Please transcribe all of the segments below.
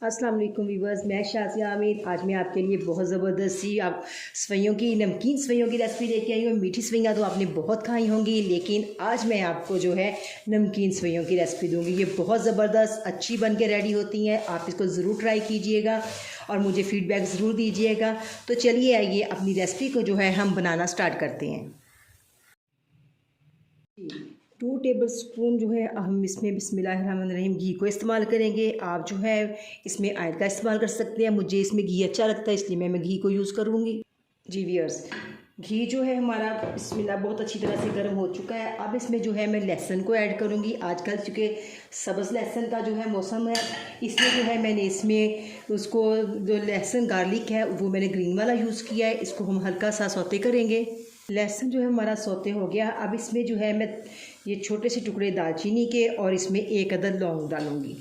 अस्सलाम वालेकुम वीवर्स, मैं शाज़िया आमिर। आज मैं आपके लिए बहुत ज़बरदस्त सी आप सवइयों की नमकीन सवइयों की रेसिपी लेके आई हूँ। मीठी सवइयाँ तो आपने बहुत खाई होंगी, लेकिन आज मैं आपको जो है नमकीन सवइयों की रेसिपी दूँगी। ये बहुत ज़बरदस्त अच्छी बन के रेडी होती हैं। आप इसको ज़रूर ट्राई कीजिएगा और मुझे फ़ीडबैक ज़रूर दीजिएगा। तो चलिए आइए अपनी रेसिपी को जो है हम बनाना स्टार्ट करते हैं। 2 टेबल स्पून जो है हम इसमें बिस्मिल्लाहिर्रहमानिर्रहीम घी को इस्तेमाल करेंगे। आप जो है इसमें आयल का इस्तेमाल कर सकते हैं। मुझे इसमें घी अच्छा लगता है, इसलिए मैं घी को यूज़ करूँगी। जी व्यूअर्स, घी जो है हमारा बिस्मिल्लाह बहुत अच्छी तरह से गर्म हो चुका है। अब इसमें जो है मैं लहसुन को ऐड करूँगी। आजकल चूँकि सब्ज़ लहसुन का जो है मौसम है, इसलिए जो है मैंने इसमें उसको जो लहसुन गार्लिक है वो मैंने ग्रीन वाला यूज़ किया है। इसको हम हल्का सा सौते करेंगे। लहसुन जो है हमारा सौते हो गया। अब इसमें जो है मैं ये छोटे से टुकड़े दालचीनी के और इसमें 1 अदद लौंग डालूँगी।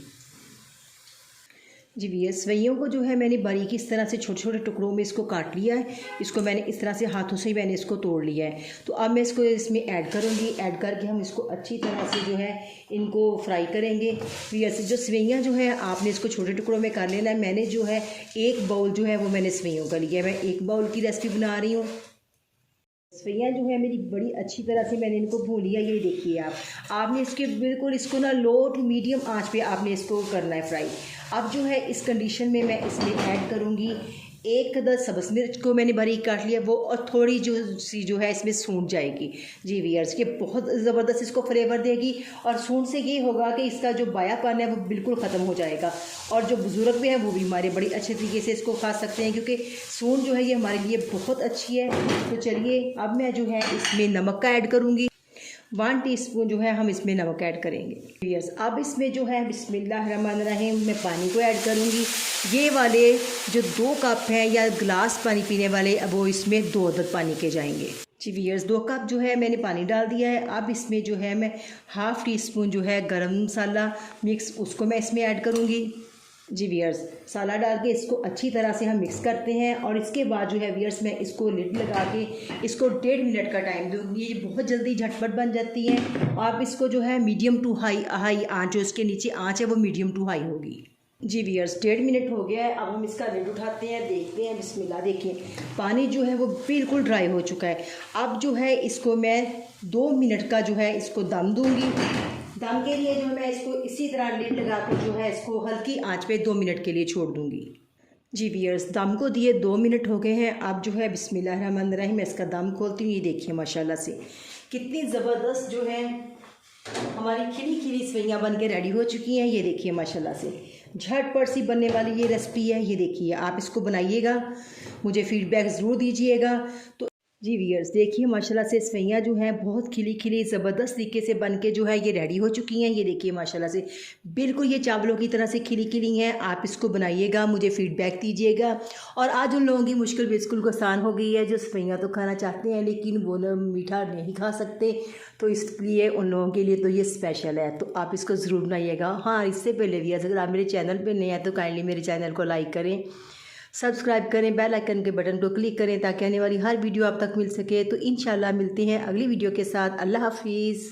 जी भैया, सवइयों को जो है मैंने बारीकी इस तरह से छोटे छोटे टुकड़ों में इसको काट लिया है। इसको मैंने इस तरह से हाथों से ही मैंने इसको तोड़ लिया है। तो अब मैं इसको इसमें ऐड करूँगी। ऐड करके हम इसको अच्छी तरह से जो है इनको फ्राई करेंगे। भैया जो सवइयाँ जो है आपने इसको छोटे टुकड़ों में कर लेना है। मैंने जो है 1 बाउल जो है वो मैंने सवइयों का लिया है। मैं 1 बाउल की रेसिपी बना रही हूँ। सवइयाँ जो है मेरी बड़ी अच्छी तरह से मैंने इनको भून लिया। ये देखिए आपने इसके बिल्कुल इसको ना लो टू मीडियम आंच पे आपने इसको करना है फ्राई। अब जो है इस कंडीशन में मैं इसमें ऐड करूँगी 1 अदद सब्ज़ मिर्च को मैंने बारीक काट लिया वो, और थोड़ी जो है इसमें सूंढ जाएगी। जी व्यूअर्स, ये बहुत ज़बरदस्त इसको फ्लेवर देगी। और सूंढ से ये होगा कि इसका जो बायापन है वो बिल्कुल ख़त्म हो जाएगा। और जो बुज़ुर्ग भी हैं वो भी हमारे बड़ी अच्छे तरीके से इसको खा सकते हैं, क्योंकि सूंढ जो है ये हमारे लिए बहुत अच्छी है। तो चलिए अब मैं जो है इसमें नमक का ऐड करूँगी। 1 टीस्पून जो है हम इसमें नमक ऐड करेंगे। यस, अब इसमें जो है बिस्मिल्लाहिर्रहमानिर्रहीम मैं पानी को ऐड करूँगी। ये वाले जो 2 कप हैं या गिलास पानी पीने वाले, अब वो इसमें 2 अदद पानी के जाएंगे। जी व्यूअर्स, 2 कप जो है मैंने पानी डाल दिया है। अब इसमें जो है मैं 1/2 टीस्पून जो है गरम मसाला मिक्स उसको मैं इसमें ऐड करूँगी। जी व्यूअर्स, मसाला डाल के इसको अच्छी तरह से हम मिक्स करते हैं। और इसके बाद जो है व्यूअर्स मैं इसको लिड लगा के इसको 1.5 मिनट का टाइम दूँगी। ये बहुत जल्दी झटपट बन जाती है। आप इसको जो है मीडियम टू हाई आँच, जो इसके नीचे आँच है वो मीडियम टू हाई होगी। जी व्यूअर्स, 1.5 मिनट हो गया है। अब हम इसका लिड उठाते हैं, देखते हैं। बिस्मिल्लाह, देखिए पानी जो है वो बिल्कुल ड्राई हो चुका है। अब जो है इसको मैं 2 मिनट का जो है इसको दम दूँगी। दम के लिए जो है मैं इसको इसी तरह लिड लगा कर जो है इसको हल्की आंच पे 2 मिनट के लिए छोड़ दूंगी। जी व्यूअर्स, दम को दिए 2 मिनट हो गए हैं। अब जो है बिस्मिल्लाहिर्रहमानिर्रहीम मैं इसका दम खोलती हूँ। ये देखिए माशाल्लाह से कितनी ज़बरदस्त जो है हमारी खिली खिली सवइयाँ बन के रेडी हो चुकी हैं। ये देखिए माशाल्लाह से झटपट सी बनने वाली ये रेसिपी है। ये देखिए आप इसको बनाइएगा, मुझे फ़ीडबैक ज़रूर दीजिएगा। तो जी व्यूअर्स, देखिए माशाल्लाह से सवइयाँ जो हैं बहुत खिली खिली ज़बरदस्त तरीके से बन के जो है ये रेडी हो चुकी हैं। ये देखिए माशाल्लाह से बिल्कुल ये चावलों की तरह से खिली खिली हैं। आप इसको बनाइएगा, मुझे फ़ीडबैक दीजिएगा। और आज उन लोगों की मुश्किल बिल्कुल आसान हो गई है जो सवइयाँ तो खाना चाहते हैं लेकिन वो लोग मीठा नहीं खा सकते। तो इसलिए उन लोगों के लिए तो ये स्पेशल है। तो आप इसको ज़रूर बनाइएगा। हाँ, इससे पहले भी अगर आप मेरे चैनल पर नए हैं तो काइंडली मेरे चैनल को लाइक करें, सब्सक्राइब करें, बेल आइकन के बटन को क्लिक करें ताकि आने वाली हर वीडियो आप तक मिल सके। तो इंशाल्लाह मिलते हैं अगली वीडियो के साथ। अल्लाह हाफिज़।